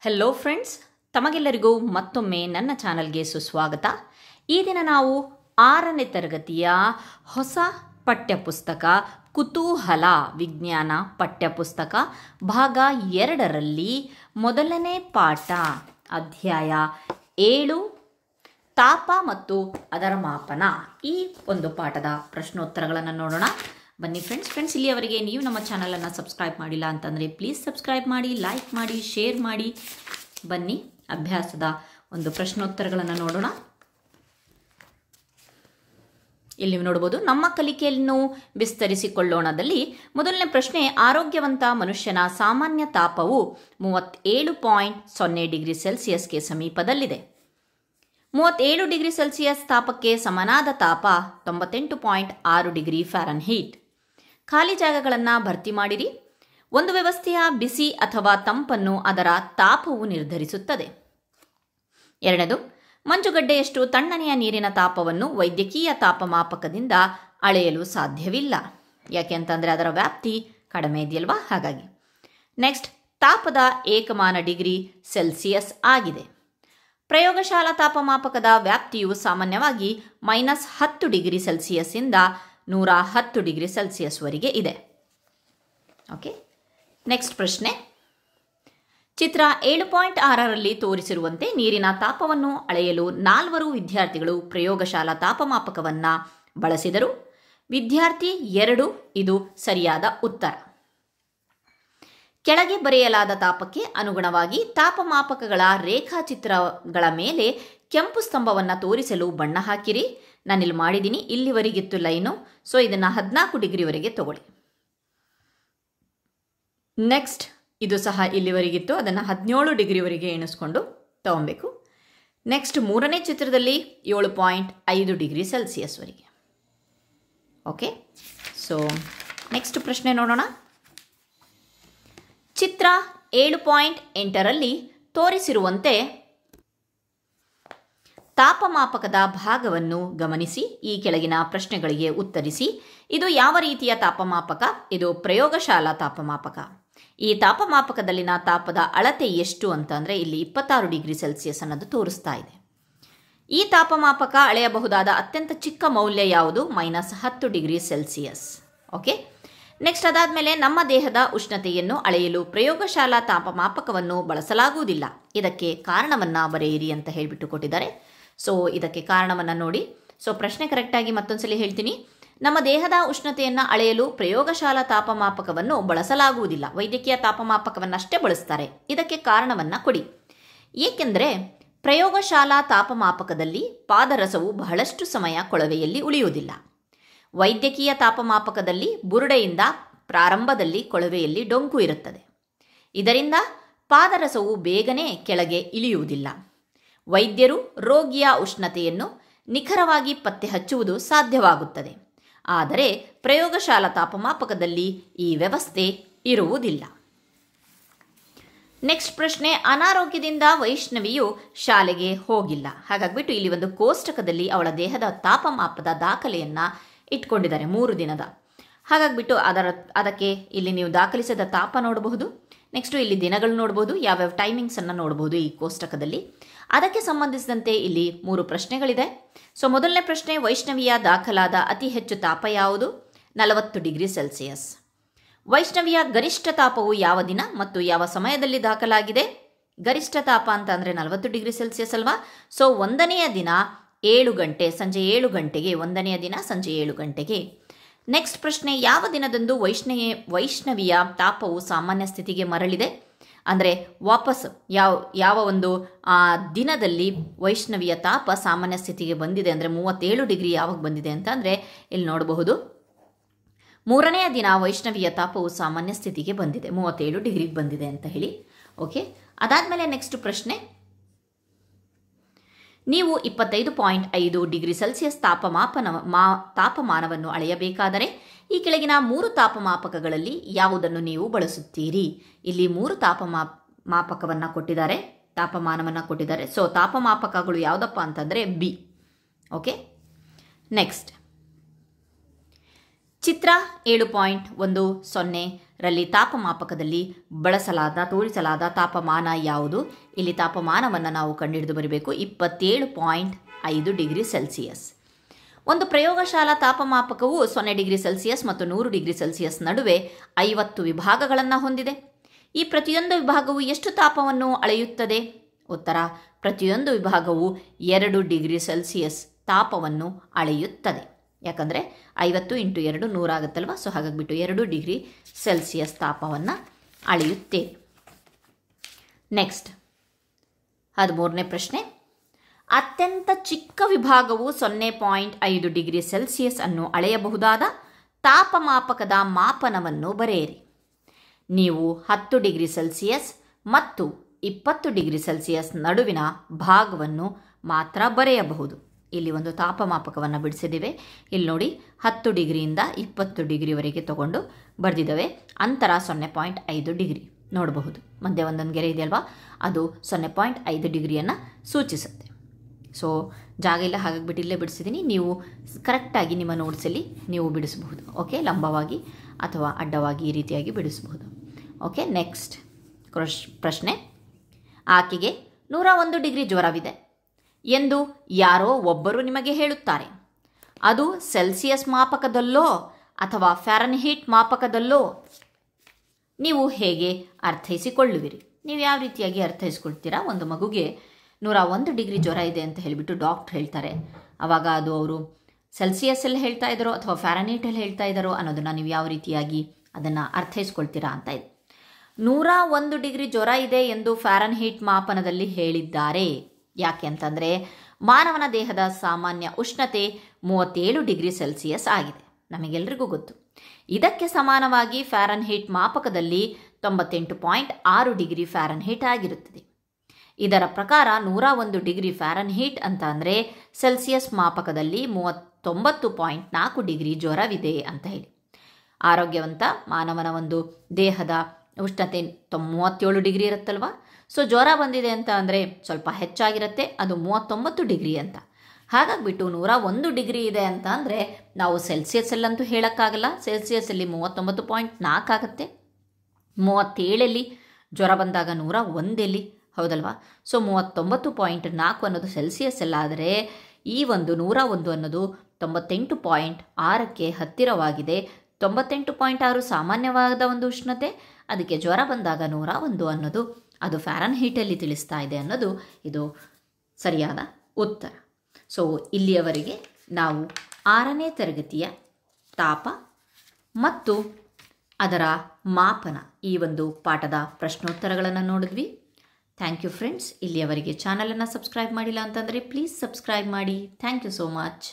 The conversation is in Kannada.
ಹೆಲೋ ಫ್ರೆಂಡ್ಸ್, ತಮಗೆಲ್ಲರಿಗೂ ಮತ್ತೊಮ್ಮೆ ನನ್ನ ಚಾನಲ್ಗೆ ಸುಸ್ವಾಗತ. ಈ ದಿನ ನಾವು 6ನೇ ತರಗತಿಯ ಹೊಸ ಪಠ್ಯಪುಸ್ತಕ ಕುತೂಹಲ ವಿಜ್ಞಾನ ಪಠ್ಯಪುಸ್ತಕ ಭಾಗ 2ರಲ್ಲಿ ಮೊದಲನೇ ಪಾಠ ಅಧ್ಯಾಯ 7 ತಾಪ ಮತ್ತು ಅದರ ಮಾಪನ, ಈ ಒಂದು ಪಾಠದ ಪ್ರಶ್ನೋತ್ತರಗಳನ್ನು ನೋಡೋಣ. ಬನ್ನಿ ಫ್ರೆಂಡ್ಸ್, ಇಲ್ಲಿಯವರೆಗೆ ನೀವು ನಮ್ಮ ಚಾನಲನ್ನು ಸಬ್ಸ್ಕ್ರೈಬ್ ಮಾಡಿಲ್ಲ ಅಂತಂದರೆ ಪ್ಲೀಸ್ ಸಬ್ಸ್ಕ್ರೈಬ್ ಮಾಡಿ, ಲೈಕ್ ಮಾಡಿ, ಶೇರ್ ಮಾಡಿ. ಬನ್ನಿ ಅಭ್ಯಾಸದ ಒಂದು ಪ್ರಶ್ನೋತ್ತರಗಳನ್ನು ನೋಡೋಣ. ಇಲ್ಲಿ ನೀವು ನೋಡಬಹುದು, ನಮ್ಮ ಕಲಿಕೆಯನ್ನು ವಿಸ್ತರಿಸಿಕೊಳ್ಳೋಣದಲ್ಲಿ ಮೊದಲನೇ ಪ್ರಶ್ನೆ, ಆರೋಗ್ಯವಂತ ಮನುಷ್ಯನ ಸಾಮಾನ್ಯ ತಾಪವು 37.0 ಡಿಗ್ರಿ ಸೆಲ್ಸಿಯಸ್ಗೆ ಸಮೀಪದಲ್ಲಿದೆ. 37 ಡಿಗ್ರಿ ಸೆಲ್ಸಿಯಸ್ ತಾಪಕ್ಕೆ ಸಮನಾದ ತಾಪ 98.6 ಡಿಗ್ರಿ ಫ್ಯಾರನ್ಹೀಟ್. ಖಾಲಿ ಜಾಗಗಳನ್ನು ಭರ್ತಿ ಮಾಡಿರಿ. ಒಂದು ವ್ಯವಸ್ಥೆಯ ಬಿಸಿ ಅಥವಾ ತಂಪನ್ನು ಅದರ ತಾಪವು ನಿರ್ಧರಿಸುತ್ತದೆ. ಎರಡನೇದು, ಮಂಜುಗಡ್ಡೆಯಷ್ಟು ತಣ್ಣನೆಯ ನೀರಿನ ತಾಪವನ್ನು ವೈದ್ಯಕೀಯ ತಾಪಮಾಪಕದಿಂದ ಅಳೆಯಲು ಸಾಧ್ಯವಿಲ್ಲ. ಯಾಕೆ ಅಂತಂದರೆ ಅದರ ವ್ಯಾಪ್ತಿ ಕಡಿಮೆ ಇದೆಯಲ್ವಾ, ಹಾಗಾಗಿ. ನೆಕ್ಸ್ಟ್, ತಾಪದ ಏಕಮಾನ ಡಿಗ್ರಿ ಸೆಲ್ಸಿಯಸ್ ಆಗಿದೆ. ಪ್ರಯೋಗಶಾಲಾ ತಾಪಮಾಪಕದ ವ್ಯಾಪ್ತಿಯು ಸಾಮಾನ್ಯವಾಗಿ -10 ಡಿಗ್ರಿ ಸೆಲ್ಸಿಯಸ್ ಇಂದ 110 ಡಿಗ್ರಿ ಸೆಲ್ಸಿಯಸ್ವರೆಗೆ ಇದೆ. ಓಕೆ, ನೆಕ್ಸ್ಟ್ ಪ್ರಶ್ನೆ, ಚಿತ್ರ 7.6ರಲ್ಲಿ ತೋರಿಸಿರುವಂತೆ ನೀರಿನ ತಾಪವನ್ನು ಅಳೆಯಲು 4 ವಿದ್ಯಾರ್ಥಿಗಳು ಪ್ರಯೋಗಶಾಲಾ ತಾಪಮಾಪಕವನ್ನು ಬಳಸಿದರು. ವಿದ್ಯಾರ್ಥಿ 2 ಇದು ಸರಿಯಾದ ಉತ್ತರ. ಕೆಳಗೆ ಬರೆಯಲಾದ ತಾಪಕ್ಕೆ ಅನುಗುಣವಾಗಿ ತಾಪಮಾಪಕಗಳ ರೇಖಾಚಿತ್ರಗಳ ಮೇಲೆ ಕೆಂಪು ಸ್ತಂಭವನ್ನು ತೋರಿಸಲು ಬಣ್ಣ ಹಾಕಿರಿ. ನಾನಿಲ್ಲಿ ಮಾಡಿದ್ದೀನಿ, ಇಲ್ಲಿವರೆಗಿತ್ತು ಲೈನು, ಸೊ ಇದನ್ನು 14 ಡಿಗ್ರಿವರೆಗೆ ತಗೊಳ್ಳಿ. ನೆಕ್ಸ್ಟ್, ಇದು ಸಹ ಇಲ್ಲಿವರೆಗಿತ್ತು, ಅದನ್ನು 17 ಡಿಗ್ರಿವರೆಗೆ ಎಣಿಸ್ಕೊಂಡು ತಗೊಬೇಕು. ನೆಕ್ಸ್ಟ್, 3ನೇ ಚಿತ್ರದಲ್ಲಿ 7.5 ಡಿಗ್ರಿ ಸೆಲ್ಸಿಯಸ್ವರೆಗೆ. ಓಕೆ, ಸೊ ನೆಕ್ಸ್ಟ್ ಪ್ರಶ್ನೆ ನೋಡೋಣ. ಚಿತ್ರ 7.8ರಲ್ಲಿ ತೋರಿಸಿರುವಂತೆ ತಾಪಮಾಪಕದ ಭಾಗವನ್ನು ಗಮನಿಸಿ. ಈ ಕೆಳಗಿನ ಪ್ರಶ್ನೆಗಳಿಗೆ ಉತ್ತರಿಸಿ. ಇದು ಯಾವ ರೀತಿಯ ತಾಪಮಾಪಕ? ಇದು ಪ್ರಯೋಗಶಾಲಾ ತಾಪಮಾಪಕ. ಈ ತಾಪಮಾಪಕದಲ್ಲಿನ ತಾಪದ ಅಳತೆ ಎಷ್ಟು ಅಂತಂದರೆ ಇಲ್ಲಿ 26 ಡಿಗ್ರಿ ಸೆಲ್ಸಿಯಸ್ ಅನ್ನೋದು ತೋರಿಸ್ತಾ ಇದೆ. ಈ ತಾಪಮಾಪಕ ಅಳೆಯಬಹುದಾದ ಅತ್ಯಂತ ಚಿಕ್ಕ ಮೌಲ್ಯ ಯಾವುದು? -10 ಡಿಗ್ರಿ ಸೆಲ್ಸಿಯಸ್. ಓಕೆ, ನೆಕ್ಸ್ಟ್, ಅದಾದಮೇಲೆ ನಮ್ಮ ದೇಹದ ಉಷ್ಣತೆಯನ್ನು ಅಳೆಯಲು ಪ್ರಯೋಗಶಾಲಾ ತಾಪಮಾಪಕವನ್ನು ಬಳಸಲಾಗುವುದಿಲ್ಲ. ಇದಕ್ಕೆ ಕಾರಣವನ್ನು ಬರೆಯಿರಿ ಅಂತ ಹೇಳಿಬಿಟ್ಟು ಕೊಟ್ಟಿದ್ದಾರೆ. ಸೊ ಇದಕ್ಕೆ ಕಾರಣವನ್ನು ನೋಡಿ. ಸೊ ಪ್ರಶ್ನೆ ಕರೆಕ್ಟಾಗಿ ಮತ್ತೊಂದ್ಸಲಿ ಹೇಳ್ತೀನಿ. ನಮ್ಮ ದೇಹದ ಉಷ್ಣತೆಯನ್ನು ಅಳೆಯಲು ಪ್ರಯೋಗಶಾಲಾ ತಾಪಮಾಪಕವನ್ನು ಬಳಸಲಾಗುವುದಿಲ್ಲ, ವೈದ್ಯಕೀಯ ತಾಪಮಾಪಕವನ್ನಷ್ಟೇ ಬಳಸ್ತಾರೆ. ಇದಕ್ಕೆ ಕಾರಣವನ್ನು ಕೊಡಿ. ಏಕೆಂದರೆ ಪ್ರಯೋಗಶಾಲಾ ತಾಪಮಾಪಕದಲ್ಲಿ ಪಾದರಸವು ಬಹಳಷ್ಟು ಸಮಯ ಕೊಳವೆಯಲ್ಲಿ ಉಳಿಯುವುದಿಲ್ಲ. ವೈದ್ಯಕೀಯ ತಾಪಮಾಪಕದಲ್ಲಿ ಬುರುಡೆಯಿಂದ ಪ್ರಾರಂಭದಲ್ಲಿ ಕೊಳವೆಯಲ್ಲಿ ಡೊಂಕು ಇರುತ್ತದೆ. ಇದರಿಂದ ಪಾದರಸವು ಬೇಗನೆ ಕೆಳಗೆ ಇಳಿಯುವುದಿಲ್ಲ. ವೈದ್ಯರು ರೋಗಿಯ ಉಷ್ಣತೆಯನ್ನು ನಿಖರವಾಗಿ ಪತ್ತೆ ಹಚ್ಚುವುದು ಸಾಧ್ಯವಾಗುತ್ತದೆ. ಆದರೆ ಪ್ರಯೋಗಶಾಲಾ ತಾಪಮಾಪಕದಲ್ಲಿ ಈ ವ್ಯವಸ್ಥೆ ಇರುವುದಿಲ್ಲ. ನೆಕ್ಸ್ಟ್ ಪ್ರಶ್ನೆ, ಅನಾರೋಗ್ಯದಿಂದ ವೈಷ್ಣವಿಯು ಶಾಲೆಗೆ ಹೋಗಿಲ್ಲ. ಹಾಗಾಗ್ಬಿಟ್ಟು ಇಲ್ಲಿ ಒಂದು ಕೋಷ್ಟಕದಲ್ಲಿ ಅವಳ ದೇಹದ ತಾಪಮಾಪದ ದಾಖಲೆಯನ್ನು ಇಟ್ಕೊಂಡಿದ್ದಾರೆ 3 ದಿನದ. ಹಾಗಾಗ್ಬಿಟ್ಟು ಅದಕ್ಕೆ ಇಲ್ಲಿ ನೀವು ದಾಖಲಿಸಿದ ತಾಪ ನೋಡಬಹುದು. ನೆಕ್ಸ್ಟು ಇಲ್ಲಿ ದಿನಗಳು ನೋಡಬಹುದು, ಯಾವ್ಯಾವ ಟೈಮಿಂಗ್ಸನ್ನು ನೋಡಬಹುದು ಈ ಕೋಷ್ಟಕದಲ್ಲಿ. ಅದಕ್ಕೆ ಸಂಬಂಧಿಸಿದಂತೆ ಇಲ್ಲಿ 3 ಪ್ರಶ್ನೆಗಳಿದೆ. ಸೊ ಮೊದಲನೇ ಪ್ರಶ್ನೆ, ವೈಷ್ಣವಿಯ ದಾಖಲಾದ ಅತಿ ಹೆಚ್ಚು ತಾಪ ಯಾವುದು? 40 ಡಿಗ್ರಿ ಸೆಲ್ಸಿಯಸ್. ವೈಷ್ಣವಿಯ ಗರಿಷ್ಠ ತಾಪವು ಯಾವ ದಿನ ಮತ್ತು ಯಾವ ಸಮಯದಲ್ಲಿ ದಾಖಲಾಗಿದೆ? ಗರಿಷ್ಠ ತಾಪ ಅಂತ ಅಂದರೆ 40 ಡಿಗ್ರಿ ಸೆಲ್ಸಿಯಸ್ ಅಲ್ವಾ. ಸೊ 1ನೆಯ ದಿನ 7 ಗಂಟೆ, ಸಂಜೆ 7 ಗಂಟೆಗೆ, 1ನೆಯ ದಿನ ಸಂಜೆ 7 ಗಂಟೆಗೆ. ನೆಕ್ಸ್ಟ್ ಪ್ರಶ್ನೆ, ಯಾವ ದಿನದಂದು ವೈಷ್ಣವಿಯ ತಾಪವು ಸಾಮಾನ್ಯ ಸ್ಥಿತಿಗೆ ಮರಳಿದೆ? ಅಂದರೆ ವಾಪಸ್ ಯಾವ ಒಂದು ದಿನದಲ್ಲಿ ವೈಷ್ಣವಿಯ ತಾಪ ಸಾಮಾನ್ಯ ಸ್ಥಿತಿಗೆ ಬಂದಿದೆ, ಅಂದರೆ 37 ಡಿಗ್ರಿ ಯಾವಾಗ ಬಂದಿದೆ ಅಂತ ಅಂದರೆ ಇಲ್ಲಿ ನೋಡಬಹುದು. 3ನೆಯ ದಿನ ವೈಷ್ಣವಿಯ ತಾಪವು ಸಾಮಾನ್ಯ ಸ್ಥಿತಿಗೆ ಬಂದಿದೆ, 37 ಡಿಗ್ರಿಗೆ ಬಂದಿದೆ ಅಂತ ಹೇಳಿ. ಓಕೆ, ಅದಾದಮೇಲೆ ನೆಕ್ಸ್ಟ್ ಪ್ರಶ್ನೆ, ನೀವು 25.5 ಡಿಗ್ರಿ ಸೆಲ್ಸಿಯಸ್ ತಾಪಮಾನವನ್ನು ಅಳೆಯಬೇಕಾದರೆ ಈ ಕೆಳಗಿನ 3 ತಾಪಮಾಪಕಗಳಲ್ಲಿ ಯಾವುದನ್ನು ನೀವು ಬಳಸುತ್ತೀರಿ? ಇಲ್ಲಿ 3 ತಾಪಮಾಪಕವನ್ನು ಕೊಟ್ಟಿದ್ದಾರೆ, ತಾಪಮಾನವನ್ನು ಕೊಟ್ಟಿದ್ದಾರೆ. ಸೊ ತಾಪಮಾಪಕಗಳು ಯಾವುದಪ್ಪ ಅಂತಂದರೆ ಬಿ. ಓಕೆ, ನೆಕ್ಸ್ಟ್, ಚಿತ್ರ 7.10 ರಲ್ಲಿ ತಾಪಮಾಪಕದಲ್ಲಿ ತೋರಿಸಲಾದ ತಾಪಮಾನ ಯಾವುದು? ಇಲ್ಲಿ ತಾಪಮಾನವನ್ನು ನಾವು ಕಂಡುಹಿಡಿದು ಬರಬೇಕು. 27.5 ಡಿಗ್ರಿ ಸೆಲ್ಸಿಯಸ್. ಒಂದು ಪ್ರಯೋಗಶಾಲಾ ತಾಪಮಾಪಕವು 0 ಡಿಗ್ರಿ ಸೆಲ್ಸಿಯಸ್ ಮತ್ತು 100 ಡಿಗ್ರಿ ಸೆಲ್ಸಿಯಸ್ ನಡುವೆ 50 ವಿಭಾಗಗಳನ್ನು ಹೊಂದಿದೆ. ಈ ಪ್ರತಿಯೊಂದು ವಿಭಾಗವು ಎಷ್ಟು ತಾಪವನ್ನು ಅಳೆಯುತ್ತದೆ? ಉತ್ತರ: ಪ್ರತಿಯೊಂದು ವಿಭಾಗವು 2 ಡಿಗ್ರಿ ಸೆಲ್ಸಿಯಸ್ ತಾಪವನ್ನು ಅಳೆಯುತ್ತದೆ. ಯಾಕಂದರೆ 50 × 2 100 ಆಗುತ್ತಲ್ವ. ಸೊ ಹಾಗಾಗಿಬಿಟ್ಟು 2 ಡಿಗ್ರಿ ಸೆಲ್ಸಿಯಸ್ ತಾಪವನ್ನು ಅಳೆಯುತ್ತೇವೆ. ನೆಕ್ಸ್ಟ್ 13ನೇ ಪ್ರಶ್ನೆ. ಅತ್ಯಂತ ಚಿಕ್ಕ ವಿಭಾಗವು 0.5 ಡಿಗ್ರಿ ಸೆಲ್ಸಿಯಸ್ ಅನ್ನು ಅಳೆಯಬಹುದಾದ ತಾಪಮಾಪಕದ ಮಾಪನವನ್ನು ಬರೆಯಿರಿ. ನೀವು 10 ಡಿಗ್ರಿ ಸೆಲ್ಸಿಯಸ್ ಮತ್ತು 20 ಡಿಗ್ರಿ ಸೆಲ್ಸಿಯಸ್ ನಡುವಿನ ಭಾಗವನ್ನು ಮಾತ್ರ ಬರೆಯಬಹುದು. ಇಲ್ಲಿ ಒಂದು ತಾಪಮಾಪಕವನ್ನು ಬಿಡಿಸಿದ್ದೇವೆ. ಇಲ್ಲಿ ನೋಡಿ, 10 ಡಿಗ್ರಿಯಿಂದ 20 ಡಿಗ್ರಿವರೆಗೆ ತಗೊಂಡು ಬರೆದಿದ್ದೇವೆ. ಅಂತರ 0.5 ಡಿಗ್ರಿ ನೋಡಬಹುದು. ಮಧ್ಯೆ ಒಂದೊಂದು ಗೆರೆ ಇದೆಯಲ್ವಾ, ಅದು 0.5 ಡಿಗ್ರಿಯನ್ನು ಸೂಚಿಸುತ್ತೆ. ಸೊ ಜಾಗ ಇಲ್ಲ, ಹಾಗಾಗಿಬಿಟ್ಟು ಇಲ್ಲೇ ಬಿಡಿಸಿದ್ದೀನಿ. ನೀವು ಕರೆಕ್ಟಾಗಿ ನಿಮ್ಮ ನೋಟ್ಸಲ್ಲಿ ನೀವು ಬಿಡಿಸಬಹುದು. ಓಕೆ, ಲಂಬವಾಗಿ ಅಥವಾ ಅಡ್ಡವಾಗಿ ಈ ರೀತಿಯಾಗಿ ಬಿಡಿಸಬಹುದು. ಓಕೆ, ನೆಕ್ಸ್ಟ್ ಪ್ರಶ್ನೆ. ಆಕೆಗೆ 101 ಡಿಗ್ರಿ ಜ್ವರವಿದೆ ಎಂದು ಯಾರೋ ಒಬ್ಬರು ನಿಮಗೆ ಹೇಳುತ್ತಾರೆ. ಅದು ಸೆಲ್ಸಿಯಸ್ ಮಾಪಕದಲ್ಲೋ ಅಥವಾ ಫ್ಯಾರನ್ಹೀಟ್ ಮಾಪಕದಲ್ಲೋ ನೀವು ಹೇಗೆ ಅರ್ಥೈಸಿಕೊಳ್ಳುವಿರಿ? ನೀವು ಯಾವ ರೀತಿಯಾಗಿ ಅರ್ಥೈಸ್ಕೊಳ್ತೀರಾ? ಒಂದು ಮಗುಗೆ 101 ಡಿಗ್ರಿ ಜ್ವರ ಇದೆ ಅಂತ ಹೇಳಿಬಿಟ್ಟು ಡಾಕ್ಟ್ರ್ ಹೇಳ್ತಾರೆ. ಆವಾಗ ಅದು ಅವರು ಸೆಲ್ಸಿಯಸ್ಸಲ್ಲಿ ಹೇಳ್ತಾ ಇದ್ದಾರೋ ಅಥವಾ ಫ್ಯಾರನ್ಹೀಟಲ್ಲಿ ಹೇಳ್ತಾ ಇದ್ದಾರೋ ಅನ್ನೋದನ್ನು ನೀವು ಯಾವ ರೀತಿಯಾಗಿ ಅದನ್ನು ಅರ್ಥೈಸ್ಕೊಳ್ತೀರಾ ಅಂತ ಇದೆ. 101 ಡಿಗ್ರಿ ಜ್ವರ ಇದೆ ಎಂದು ಫ್ಯಾರನ್ಹೀಟ್ ಮಾಪನದಲ್ಲಿ ಹೇಳಿದ್ದಾರೆ. ಯಾಕೆ ಅಂತಂದರೆ ಮಾನವನ ದೇಹದ ಸಾಮಾನ್ಯ ಉಷ್ಣತೆ 37 ಡಿಗ್ರಿ ಸೆಲ್ಸಿಯಸ್ ಆಗಿದೆ, ನಮಗೆಲ್ಲರಿಗೂ ಗೊತ್ತು. ಇದಕ್ಕೆ ಸಮಾನವಾಗಿ ಫ್ಯಾರನ್ಹೀಟ್ ಮಾಪಕದಲ್ಲಿ 98.6 ಡಿಗ್ರಿ ಫ್ಯಾರನ್ಹೀಟ್ ಆಗಿರುತ್ತದೆ. ಇದರ ಪ್ರಕಾರ 101 ಡಿಗ್ರಿ ಫ್ಯಾರನ್ಹೀಟ್ ಅಂತ ಅಂದರೆ ಸೆಲ್ಸಿಯಸ್ ಮಾಪಕದಲ್ಲಿ 39.4 ಡಿಗ್ರಿ ಜ್ವರವಿದೆ ಅಂತ ಹೇಳಿ. ಆರೋಗ್ಯವಂತ ಮಾನವನ ಒಂದು ದೇಹದ ಉಷ್ಣತೆ 37 ಡಿಗ್ರಿ ಇರುತ್ತಲ್ವ. ಸೊ ಜ್ವರ ಬಂದಿದೆ ಅಂತ ಅಂದರೆ ಸ್ವಲ್ಪ ಹೆಚ್ಚಾಗಿರುತ್ತೆ, ಅದು 39 ಡಿಗ್ರಿ ಅಂತ. ಹಾಗಾಗಿಬಿಟ್ಟು 101 ಡಿಗ್ರಿ ಇದೆ ಅಂತ ಅಂದರೆ ನಾವು ಸೆಲ್ಸಿಯಸ್ಸಲ್ಲಂತೂ ಹೇಳೋಕ್ಕಾಗಲ್ಲ. ಸೆಲ್ಸಿಯಸ್ಸಲ್ಲಿ 39.4 ಆಗುತ್ತೆ. 37 ಜ್ವರ ಬಂದಾಗ 101 ಹೌದಲ್ವಾ? ಸೊ 39.4 ಅನ್ನೋದು ಸೆಲ್ಸಿಯಸ್ಸಲ್ಲಾದರೆ ಈ ಒಂದು 101 ಅನ್ನೋದು 98.6ಕ್ಕೆ ಹತ್ತಿರವಾಗಿದೆ. 98.6 ಸಾಮಾನ್ಯವಾದ ಒಂದು ಉಷ್ಣತೆ, ಅದಕ್ಕೆ ಜ್ವರ ಬಂದಾಗ 101 ಅನ್ನೋದು ಅದು ಫ್ಯಾರನ್ಹೀಟಲ್ಲಿ ತಿಳಿಸ್ತಾ ಇದೆ ಅನ್ನೋದು ಇದು ಸರಿಯಾದ ಉತ್ತರ. ಸೊ ಇಲ್ಲಿಯವರೆಗೆ ನಾವು 6ನೇ ತರಗತಿಯ ತಾಪ ಮತ್ತು ಅದರ ಮಾಪನ ಈ ಒಂದು ಪಾಠದ ಪ್ರಶ್ನೋತ್ತರಗಳನ್ನು ನೋಡಿದ್ವಿ. Thank you friends. ಇಲ್ಲಿಯವರೆಗೆ ಚಾನಲನ್ನು ಸಬ್ಸ್ಕ್ರೈಬ್ ಮಾಡಿಲ್ಲ ಅಂತಂದರೆ ಪ್ಲೀಸ್ ಸಬ್ಸ್ಕ್ರೈಬ್ ಮಾಡಿ. Thank you so much.